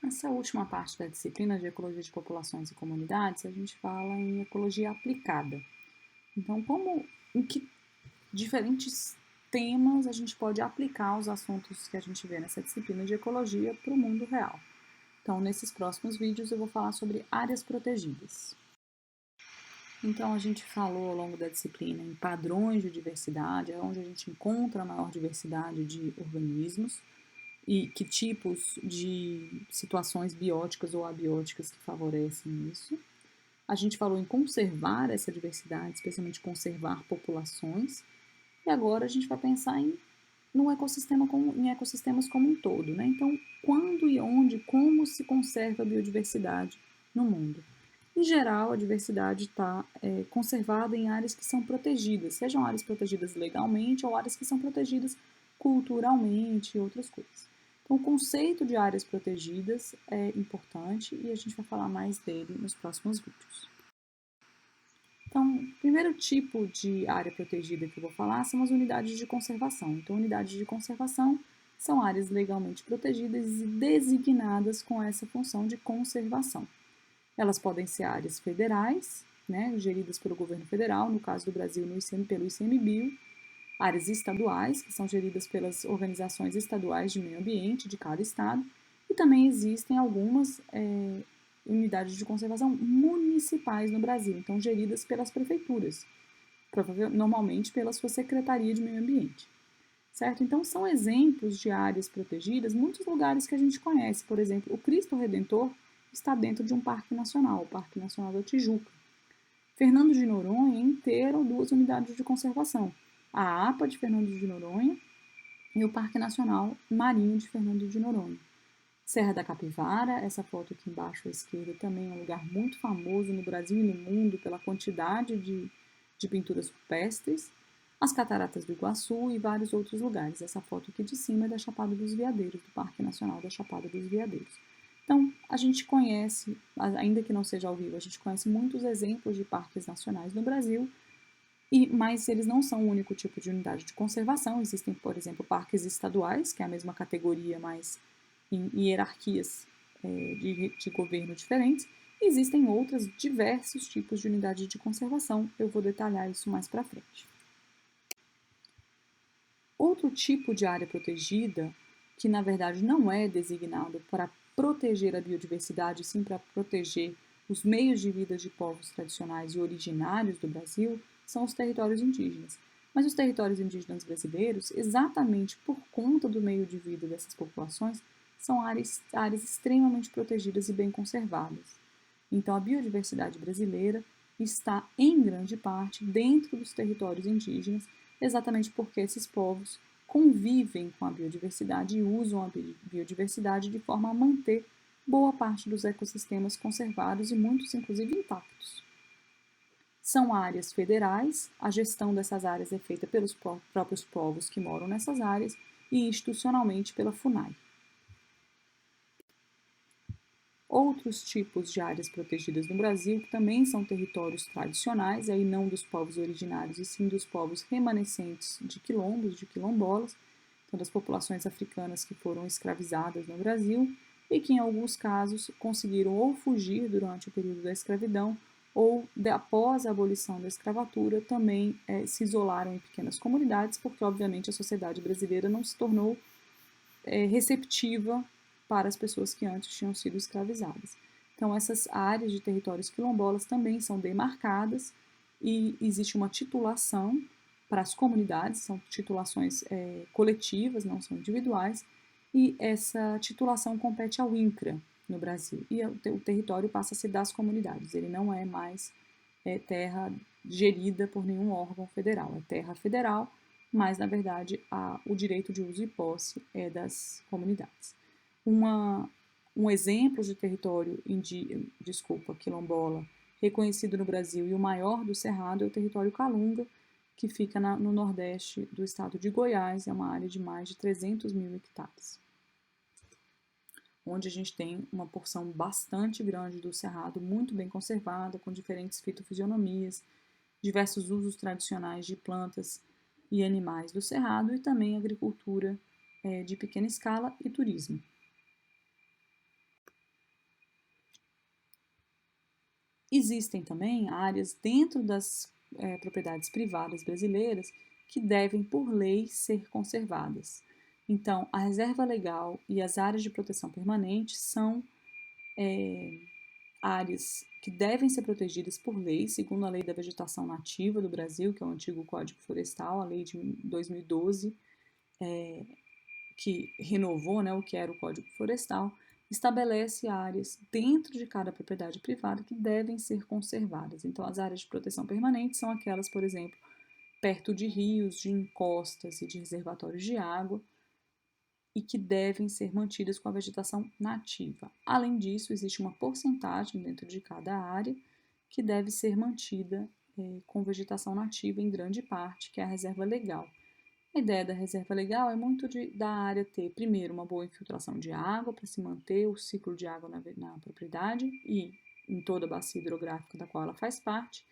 Nessa última parte da disciplina de Ecologia de Populações e Comunidades, a gente fala em ecologia aplicada. Então, em que diferentes temas a gente pode aplicar os assuntos que a gente vê nessa disciplina de ecologia para o mundo real. Então, nesses próximos vídeos eu vou falar sobre áreas protegidas. Então, a gente falou ao longo da disciplina em padrões de diversidade, é onde a gente encontra a maior diversidade de organismos, e que tipos de situações bióticas ou abióticas que favorecem isso. A gente falou em conservar essa diversidade, especialmente conservar populações. E agora a gente vai pensar em ecossistemas como um todo, né? Então, quando e onde, como se conserva a biodiversidade no mundo? Em geral, a diversidade está conservada em áreas que são protegidas, sejam áreas protegidas legalmente ou áreas que são protegidas culturalmente e outras coisas. Então, o conceito de áreas protegidas é importante e a gente vai falar mais dele nos próximos vídeos. Então, o primeiro tipo de área protegida que eu vou falar são as unidades de conservação. Então, unidades de conservação são áreas legalmente protegidas e designadas com essa função de conservação. Elas podem ser áreas federais, né, geridas pelo governo federal, no caso do Brasil pelo ICMBio, áreas estaduais, que são geridas pelas organizações estaduais de meio ambiente de cada estado, e também existem algumas unidades de conservação municipais no Brasil, então geridas pelas prefeituras, normalmente pela sua Secretaria de Meio Ambiente. Certo? Então, são exemplos de áreas protegidas, muitos lugares que a gente conhece. Por exemplo, o Cristo Redentor está dentro de um parque nacional, o Parque Nacional da Tijuca. Fernando de Noronha inteiro 2 unidades de conservação, a APA de Fernando de Noronha e o Parque Nacional Marinho de Fernando de Noronha. Serra da Capivara, essa foto aqui embaixo à esquerda, também é um lugar muito famoso no Brasil e no mundo pela quantidade de pinturas rupestres. As Cataratas do Iguaçu e vários outros lugares. Essa foto aqui de cima é da Chapada dos Veadeiros, do Parque Nacional da Chapada dos Veadeiros. Então, a gente conhece, ainda que não seja ao vivo, a gente conhece muitos exemplos de parques nacionais no Brasil, mas eles não são o único tipo de unidade de conservação. Existem, por exemplo, parques estaduais, que é a mesma categoria, mas em hierarquias de governo diferentes. E existem outros diversos tipos de unidade de conservação. Eu vou detalhar isso mais para frente. Outro tipo de área protegida, que na verdade não é designado para proteger a biodiversidade, sim para proteger os meios de vida de povos tradicionais e originários do Brasil, são os territórios indígenas. Mas os territórios indígenas brasileiros, exatamente por conta do meio de vida dessas populações, são áreas extremamente protegidas e bem conservadas. Então, a biodiversidade brasileira está, em grande parte, dentro dos territórios indígenas, exatamente porque esses povos convivem com a biodiversidade e usam a biodiversidade de forma a manter boa parte dos ecossistemas conservados e muitos, inclusive, intactos. São áreas federais, a gestão dessas áreas é feita pelos próprios povos que moram nessas áreas e institucionalmente pela FUNAI. Outros tipos de áreas protegidas no Brasil, que também são territórios tradicionais, aí não dos povos originários, e sim dos povos remanescentes de quilombos, de quilombolas, então das populações africanas que foram escravizadas no Brasil e que, em alguns casos, conseguiram ou fugir durante o período da escravidão ou, após a abolição da escravatura, também se isolaram em pequenas comunidades, porque, obviamente, a sociedade brasileira não se tornou receptiva para as pessoas que antes tinham sido escravizadas. Então, essas áreas de territórios quilombolas também são demarcadas e existe uma titulação para as comunidades, são titulações coletivas, não são individuais, e essa titulação compete ao INCRA no Brasil. E o território passa a ser das comunidades, ele não é mais terra gerida por nenhum órgão federal, é terra federal, mas, na verdade, o direito de uso e posse é das comunidades. Um exemplo de território quilombola reconhecido no Brasil e o maior do Cerrado é o território Calunga, que fica no nordeste do estado de Goiás, é uma área de mais de 300 mil hectares, onde a gente tem uma porção bastante grande do Cerrado, muito bem conservada, com diferentes fitofisionomias, diversos usos tradicionais de plantas e animais do Cerrado e também agricultura de pequena escala e turismo. Existem também áreas dentro das propriedades privadas brasileiras que devem, por lei, ser conservadas. Então, a reserva legal e as áreas de proteção permanente são áreas que devem ser protegidas por lei, segundo a Lei da Vegetação Nativa do Brasil, que é o antigo Código Florestal, a Lei de 2012, que renovou, né, o que era o Código Florestal, estabelece áreas dentro de cada propriedade privada que devem ser conservadas. Então, as áreas de proteção permanente são aquelas, por exemplo, perto de rios, de encostas e de reservatórios de água, e que devem ser mantidas com a vegetação nativa. Além disso, existe uma porcentagem dentro de cada área que deve ser mantida com vegetação nativa em grande parte, que é a reserva legal. A ideia da reserva legal é muito da área ter, primeiro, uma boa infiltração de água para se manter o ciclo de água na propriedade e em toda a bacia hidrográfica da qual ela faz parte,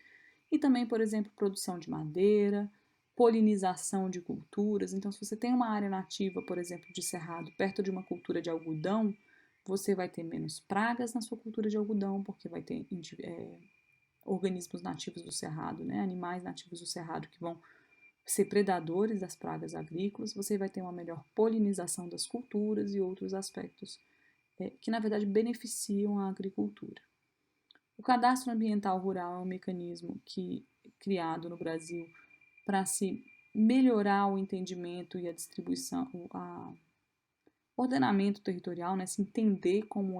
e também, por exemplo, produção de madeira, polinização de culturas. Então, se você tem uma área nativa, por exemplo, de cerrado, perto de uma cultura de algodão, você vai ter menos pragas na sua cultura de algodão, porque vai ter organismos nativos do cerrado, né? Animais nativos do cerrado que vão ser predadores das pragas agrícolas, você vai ter uma melhor polinização das culturas e outros aspectos que, na verdade, beneficiam a agricultura. O cadastro ambiental rural é um mecanismo criado no Brasil para se melhorar o entendimento e a distribuição, o ordenamento territorial, né, se entender como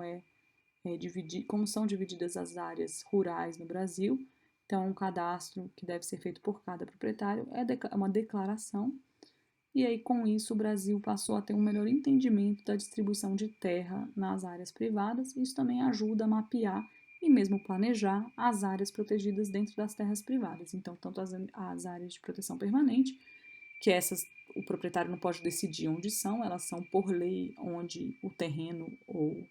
são divididas as áreas rurais no Brasil. Então, um cadastro que deve ser feito por cada proprietário é uma declaração. E aí, com isso, o Brasil passou a ter um melhor entendimento da distribuição de terra nas áreas privadas. Isso também ajuda a mapear e mesmo planejar as áreas protegidas dentro das terras privadas. Então, tanto as áreas de proteção permanente, que essas o proprietário não pode decidir onde são, elas são por lei onde o terreno ou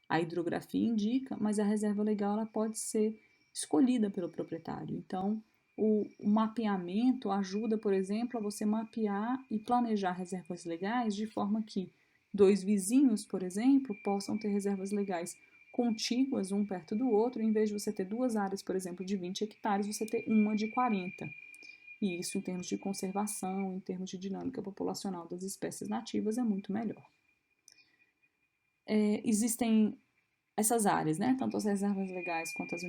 a hidrografia indica, mas a reserva legal ela pode ser escolhida pelo proprietário. Então, o mapeamento ajuda, por exemplo, a você mapear e planejar reservas legais de forma que dois vizinhos, por exemplo, possam ter reservas legais contíguas um perto do outro, em vez de você ter duas áreas, por exemplo, de 20 hectares, você ter uma de 40. E isso, em termos de conservação, em termos de dinâmica populacional das espécies nativas, é muito melhor. Existem essas áreas, né? Tanto as reservas legais quanto as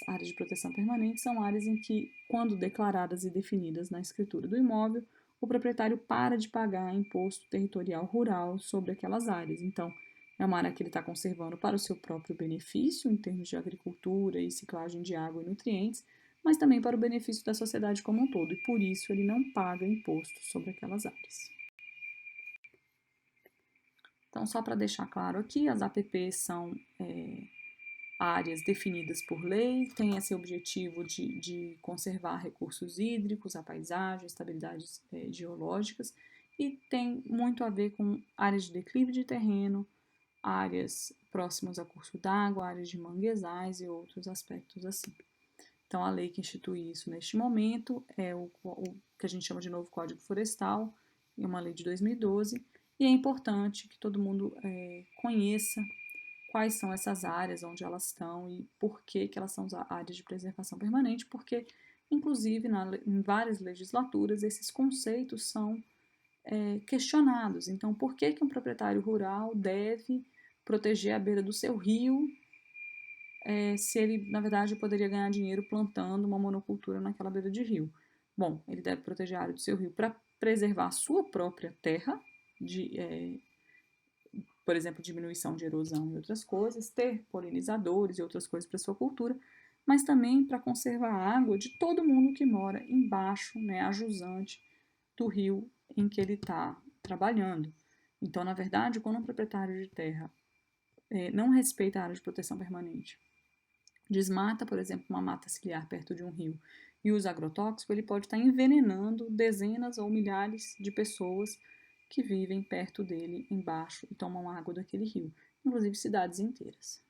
áreas de proteção permanente são áreas em que, quando declaradas e definidas na escritura do imóvel, o proprietário para de pagar imposto territorial rural sobre aquelas áreas. Então, é uma área que ele está conservando para o seu próprio benefício, em termos de agricultura e ciclagem de água e nutrientes, mas também para o benefício da sociedade como um todo, e por isso ele não paga imposto sobre aquelas áreas. Então, só para deixar claro aqui, as APPs são áreas definidas por lei, têm esse objetivo de conservar recursos hídricos, a paisagem, estabilidades geológicas, e tem muito a ver com áreas de declive de terreno, áreas próximas a curso d'água, áreas de manguezais e outros aspectos assim. Então, a lei que institui isso neste momento é o que a gente chama de novo Código Florestal, é uma lei de 2012, e é importante que todo mundo conheça quais são essas áreas, onde elas estão e por que elas são áreas de preservação permanente, porque, inclusive, em várias legislaturas, esses conceitos são questionados. Então, por que um proprietário rural deve proteger a beira do seu rio se ele, na verdade, poderia ganhar dinheiro plantando uma monocultura naquela beira de rio? Bom, ele deve proteger a área do seu rio para preservar a sua própria terra, por exemplo, diminuição de erosão e outras coisas, ter polinizadores e outras coisas para sua cultura, mas também para conservar a água de todo mundo que mora embaixo, né, a jusante do rio em que ele está trabalhando. Então, na verdade, quando um proprietário de terra não respeita a área de proteção permanente, desmata, por exemplo, uma mata ciliar perto de um rio e usa agrotóxico, ele pode estar envenenando dezenas ou milhares de pessoas que vivem perto dele, embaixo, e tomam água daquele rio, inclusive cidades inteiras.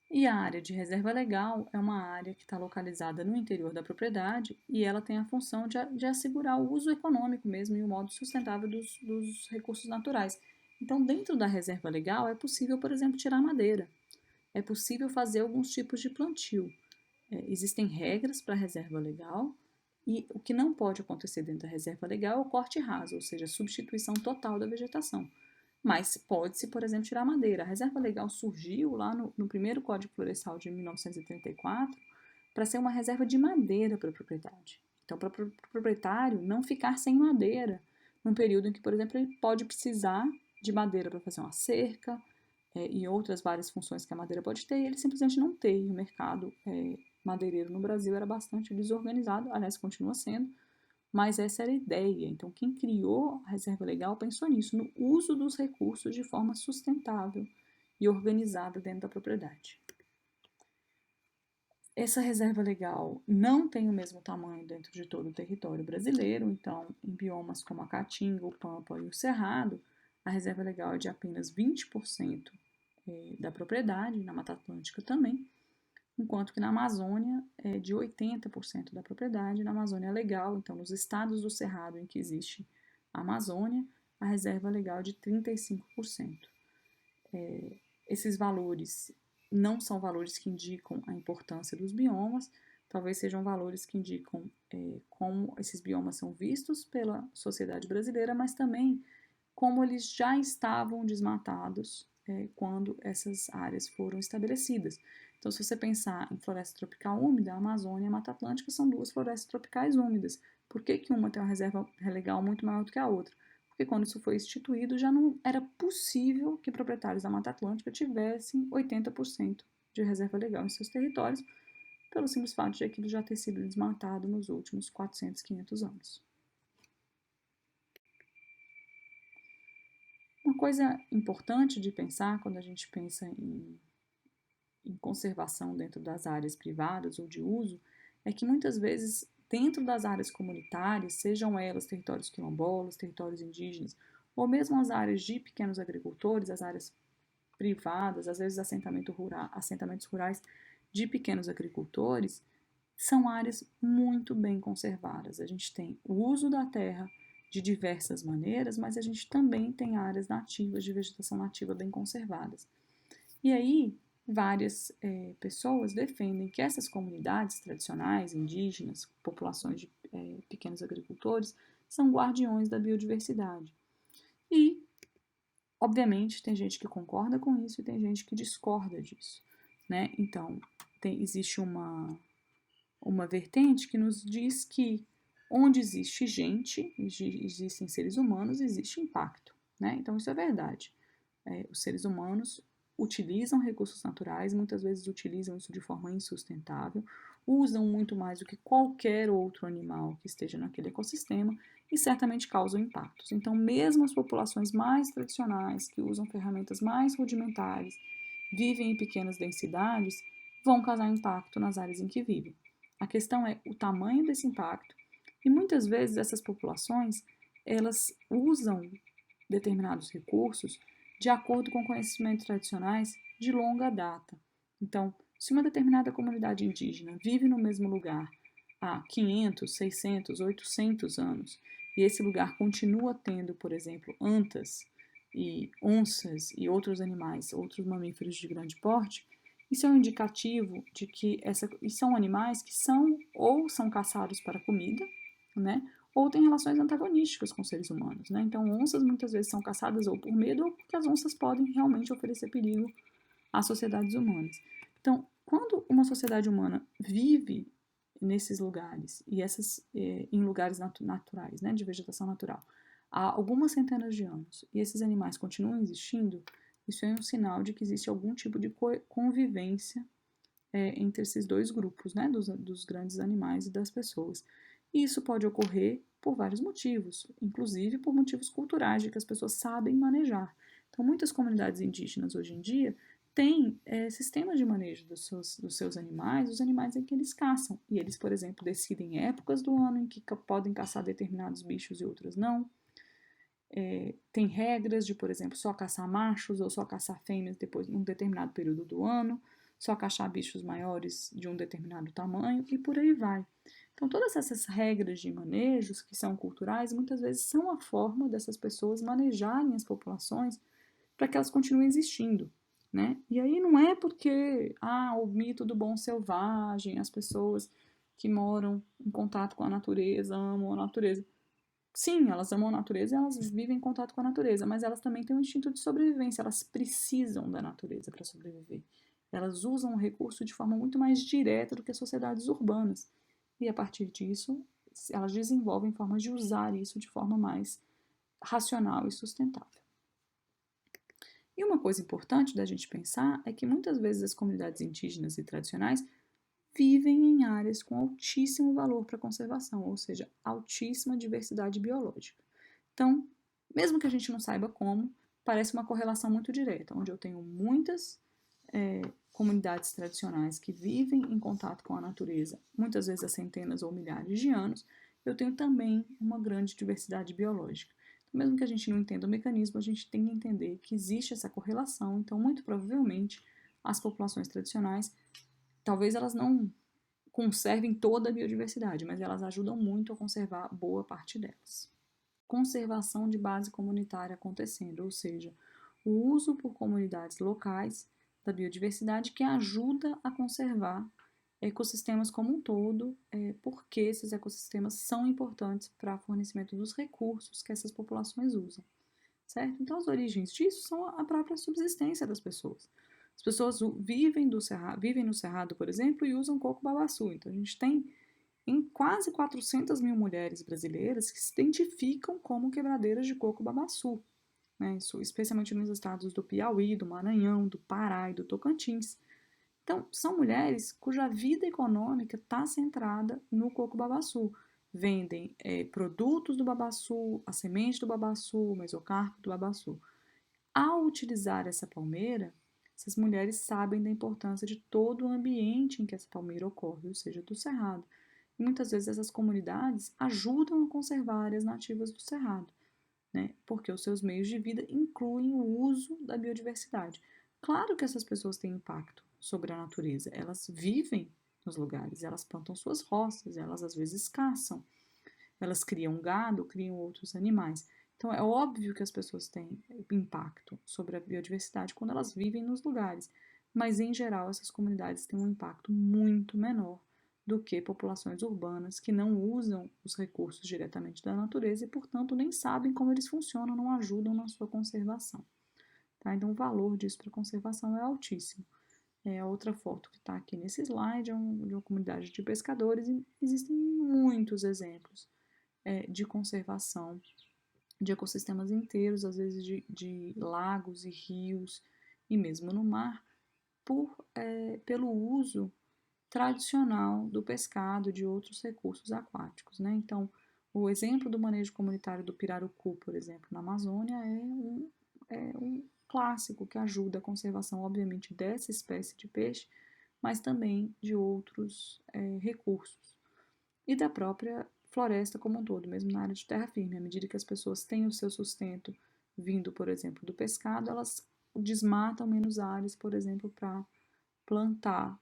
E a área de reserva legal é uma área que está localizada no interior da propriedade e ela tem a função de assegurar o uso econômico mesmo e o modo sustentável dos recursos naturais. Então, dentro da reserva legal, é possível, por exemplo, tirar madeira. é possível fazer alguns tipos de plantio. Existem regras para a reserva legal e o que não pode acontecer dentro da reserva legal é o corte raso, ou seja, a substituição total da vegetação. Mas pode-se, por exemplo, tirar madeira. A reserva legal surgiu lá no primeiro Código Florestal de 1934 para ser uma reserva de madeira para a propriedade. Então, para o proprietário não ficar sem madeira num período em que, por exemplo, ele pode precisar de madeira para fazer uma cerca e outras várias funções que a madeira pode ter, e ele simplesmente não ter. E o mercado madeireiro no Brasil era bastante desorganizado, aliás, continua sendo, mas essa era a ideia. Então, quem criou a reserva legal pensou nisso, no uso dos recursos de forma sustentável e organizada dentro da propriedade. Essa reserva legal não tem o mesmo tamanho dentro de todo o território brasileiro, então, em biomas como a Caatinga, o Pampa e o Cerrado, a reserva legal é de apenas 20% da propriedade, na Mata Atlântica também, enquanto que na Amazônia é de 80% da propriedade. Na Amazônia Legal, então nos estados do Cerrado em que existe a Amazônia, a reserva legal é de 35%. Esses valores não são valores que indicam a importância dos biomas, talvez sejam valores que indicam como esses biomas são vistos pela sociedade brasileira, mas também como eles já estavam desmatados quando essas áreas foram estabelecidas. Então, se você pensar em floresta tropical úmida, a Amazônia e a Mata Atlântica são duas florestas tropicais úmidas. Por que uma tem uma reserva legal muito maior do que a outra? Porque quando isso foi instituído, já não era possível que proprietários da Mata Atlântica tivessem 80% de reserva legal em seus territórios, pelo simples fato de aquilo já ter sido desmatado nos últimos 400, 500 anos. Uma coisa importante de pensar quando a gente pensa em conservação dentro das áreas privadas ou de uso é que muitas vezes dentro das áreas comunitárias, sejam elas territórios quilombolas, territórios indígenas, ou mesmo as áreas de pequenos agricultores, as áreas privadas, às vezes assentamentos rurais de pequenos agricultores, são áreas muito bem conservadas. A gente tem o uso da terra de diversas maneiras, mas a gente também tem áreas nativas, de vegetação nativa bem conservadas. E aí, várias pessoas defendem que essas comunidades tradicionais, indígenas, populações de pequenos agricultores, são guardiões da biodiversidade. E, obviamente, tem gente que concorda com isso e tem gente que discorda disso, né? Então, existe uma vertente que nos diz que onde existe gente, existem seres humanos, existe impacto, né? Então, isso é verdade. Os seres humanos utilizam recursos naturais, muitas vezes utilizam isso de forma insustentável, usam muito mais do que qualquer outro animal que esteja naquele ecossistema e certamente causam impactos. Então, mesmo as populações mais tradicionais, que usam ferramentas mais rudimentares, vivem em pequenas densidades, vão causar impacto nas áreas em que vivem. A questão é o tamanho desse impacto e muitas vezes essas populações elas usam determinados recursos de acordo com conhecimentos tradicionais de longa data. Então, se uma determinada comunidade indígena vive no mesmo lugar há 500, 600, 800 anos e esse lugar continua tendo, por exemplo, antas e onças e outros animais, outros mamíferos de grande porte, isso é um indicativo de que são animais que são caçados para comida, né? Ou têm relações antagonísticas com seres humanos, né? Então, onças muitas vezes são caçadas ou por medo ou porque as onças podem realmente oferecer perigo às sociedades humanas. Então, quando uma sociedade humana vive nesses lugares e em lugares naturais, né, de vegetação natural, há algumas centenas de anos e esses animais continuam existindo, isso é um sinal de que existe algum tipo de convivência entre esses dois grupos, né, dos grandes animais e das pessoas. E isso pode ocorrer por vários motivos, inclusive por motivos culturais, de que as pessoas sabem manejar. Então, muitas comunidades indígenas hoje em dia têm sistemas de manejo dos seus animais, os animais em que eles caçam. E eles, por exemplo, decidem épocas do ano em que podem caçar determinados bichos e outras não. Tem regras de, por exemplo, só caçar machos ou só caçar fêmeas depois de um determinado período do ano, só caçar bichos maiores de um determinado tamanho e por aí vai. Então, todas essas regras de manejos que são culturais, muitas vezes são a forma dessas pessoas manejarem as populações para que elas continuem existindo. né? E aí não é porque, o mito do bom selvagem, as pessoas que moram em contato com a natureza, amam a natureza. Sim, elas amam a natureza e elas vivem em contato com a natureza, mas elas também têm um instinto de sobrevivência, elas precisam da natureza para sobreviver. Elas usam o recurso de forma muito mais direta do que as sociedades urbanas. E a partir disso, elas desenvolvem formas de usar isso de forma mais racional e sustentável. E uma coisa importante da gente pensar é que muitas vezes as comunidades indígenas e tradicionais vivem em áreas com altíssimo valor para a conservação, ou seja, altíssima diversidade biológica. Então, mesmo que a gente não saiba como, parece uma correlação muito direta, onde eu tenho muitas comunidades tradicionais que vivem em contato com a natureza, muitas vezes há centenas ou milhares de anos, eu tenho também uma grande diversidade biológica. Então, mesmo que a gente não entenda o mecanismo, a gente tem que entender que existe essa correlação, então, muito provavelmente, as populações tradicionais, talvez elas não conservem toda a biodiversidade, mas elas ajudam muito a conservar boa parte delas. Conservação de base comunitária acontecendo, ou seja, o uso por comunidades locais da biodiversidade que ajuda a conservar ecossistemas como um todo, porque esses ecossistemas são importantes para o fornecimento dos recursos que essas populações usam, certo? Então, as origens disso são a própria subsistência das pessoas. As pessoas vivem no cerrado, por exemplo, e usam coco-babaçu. Então, a gente tem em quase 400 mil mulheres brasileiras que se identificam como quebradeiras de coco-babaçu, né? Isso, especialmente nos estados do Piauí, do Maranhão, do Pará e do Tocantins. Então, são mulheres cuja vida econômica está centrada no coco-babaçu. Vendem produtos do babaçu, a semente do babaçu, o mesocarpo do babaçu. Ao utilizar essa palmeira, essas mulheres sabem da importância de todo o ambiente em que essa palmeira ocorre, ou seja, do cerrado. E muitas vezes essas comunidades ajudam a conservar áreas nativas do cerrado, né? Porque os seus meios de vida incluem o uso da biodiversidade. Claro que essas pessoas têm impacto sobre a natureza, elas vivem nos lugares, elas plantam suas roças, elas às vezes caçam, elas criam gado, criam outros animais. Então é óbvio que as pessoas têm impacto sobre a biodiversidade quando elas vivem nos lugares, mas em geral essas comunidades têm um impacto muito menor do que populações urbanas que não usam os recursos diretamente da natureza e, portanto, nem sabem como eles funcionam, não ajudam na sua conservação. Tá? Então, o valor disso para a conservação é altíssimo. A outra foto que está aqui nesse slide é de uma comunidade de pescadores e existem muitos exemplos de conservação de ecossistemas inteiros, às vezes de lagos e rios e mesmo no mar, pelo uso tradicional do pescado, de outros recursos aquáticos, né? Então, o exemplo do manejo comunitário do pirarucu, por exemplo, na Amazônia, é um clássico que ajuda a conservação, obviamente, dessa espécie de peixe, mas também de outros recursos e da própria floresta como um todo, mesmo na área de terra firme. À medida que as pessoas têm o seu sustento vindo, por exemplo, do pescado, elas desmatam menos áreas, por exemplo, para plantar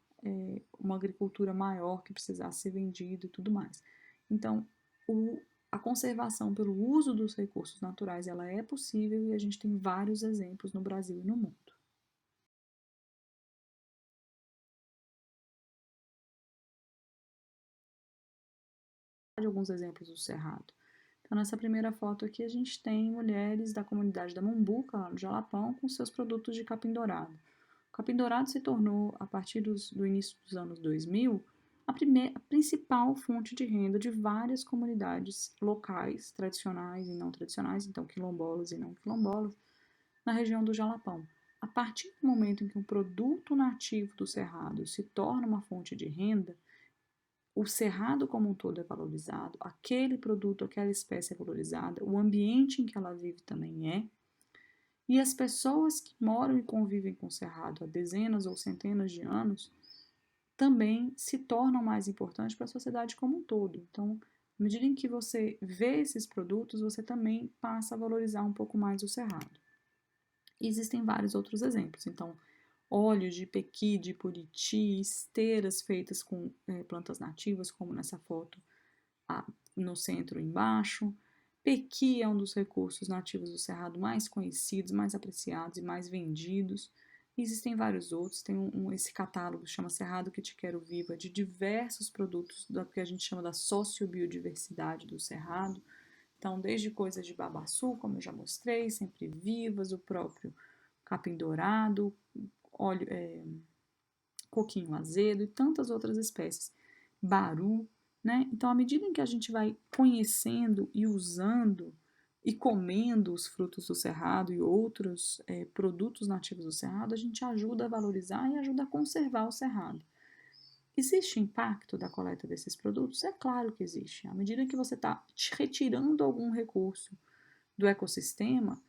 uma agricultura maior que precisasse ser vendida e tudo mais. Então, a conservação pelo uso dos recursos naturais ela é possível e a gente tem vários exemplos no Brasil e no mundo. Alguns exemplos do Cerrado. Então, nessa primeira foto aqui, a gente tem mulheres da comunidade da Mumbuca, lá no Jalapão, com seus produtos de capim-dourado. O capim-dourado se tornou, a partir do início dos anos 2000, a principal fonte de renda de várias comunidades locais, tradicionais e não tradicionais, então quilombolas e não quilombolas, na região do Jalapão. A partir do momento em que um produto nativo do cerrado se torna uma fonte de renda, o cerrado como um todo é valorizado, aquele produto, aquela espécie é valorizada, o ambiente em que ela vive também é, e as pessoas que moram e convivem com o cerrado há dezenas ou centenas de anos também se tornam mais importantes para a sociedade como um todo. Então, à medida em que você vê esses produtos, você também passa a valorizar um pouco mais o cerrado. E existem vários outros exemplos. Então, óleos de pequi, de puriti, esteiras feitas com plantas nativas, como nessa foto no centro embaixo. Pequi é um dos recursos nativos do cerrado mais conhecidos, mais apreciados e mais vendidos. Existem vários outros, tem esse catálogo, chama Cerrado que Te Quero Viva, de diversos produtos do que a gente chama da sociobiodiversidade do Cerrado. Então, desde coisas de babaçu, como eu já mostrei, sempre vivas, o próprio capim dourado, óleo, coquinho azedo e tantas outras espécies. Baru, né? Então, à medida em que a gente vai conhecendo e usando e comendo os frutos do cerrado e outros produtos nativos do cerrado, a gente ajuda a valorizar e ajuda a conservar o cerrado. Existe impacto da coleta desses produtos? É claro que existe. À medida que você está retirando algum recurso do ecossistema,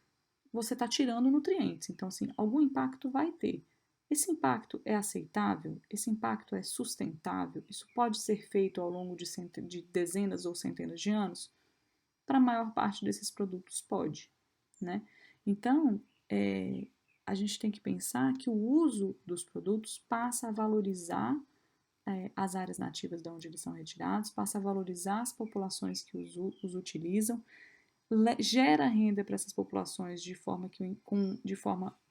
você está tirando nutrientes. Então, assim, algum impacto vai ter. Esse impacto é aceitável? Esse impacto é sustentável? Isso pode ser feito ao longo de dezenas ou centenas de anos? Para a maior parte desses produtos, pode, né? Então, a gente tem que pensar que o uso dos produtos passa a valorizar as áreas nativas de onde eles são retirados, passa a valorizar as populações que os utilizam, gera renda para essas populações de forma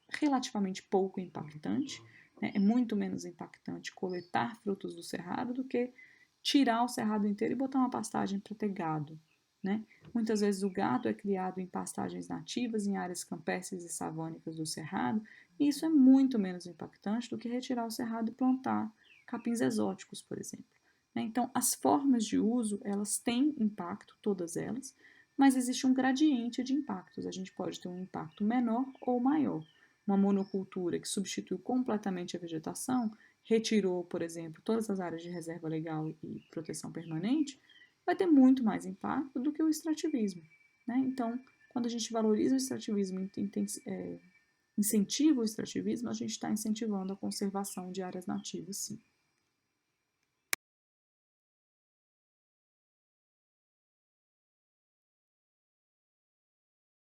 relativamente pouco impactante. Né? É muito menos impactante coletar frutos do cerrado do que tirar o cerrado inteiro e botar uma pastagem para ter gado. Né? Muitas vezes o gado é criado em pastagens nativas, em áreas campestres e savânicas do cerrado, e isso é muito menos impactante do que retirar o cerrado e plantar capins exóticos, por exemplo. Né? Então, as formas de uso, elas têm impacto, todas elas, mas existe um gradiente de impactos. A gente pode ter um impacto menor ou maior. Uma monocultura que substituiu completamente a vegetação, retirou, por exemplo, todas as áreas de reserva legal e proteção permanente, vai ter muito mais impacto do que o extrativismo. Né? Então, quando a gente valoriza o extrativismo, incentiva o extrativismo, a gente está incentivando a conservação de áreas nativas, sim.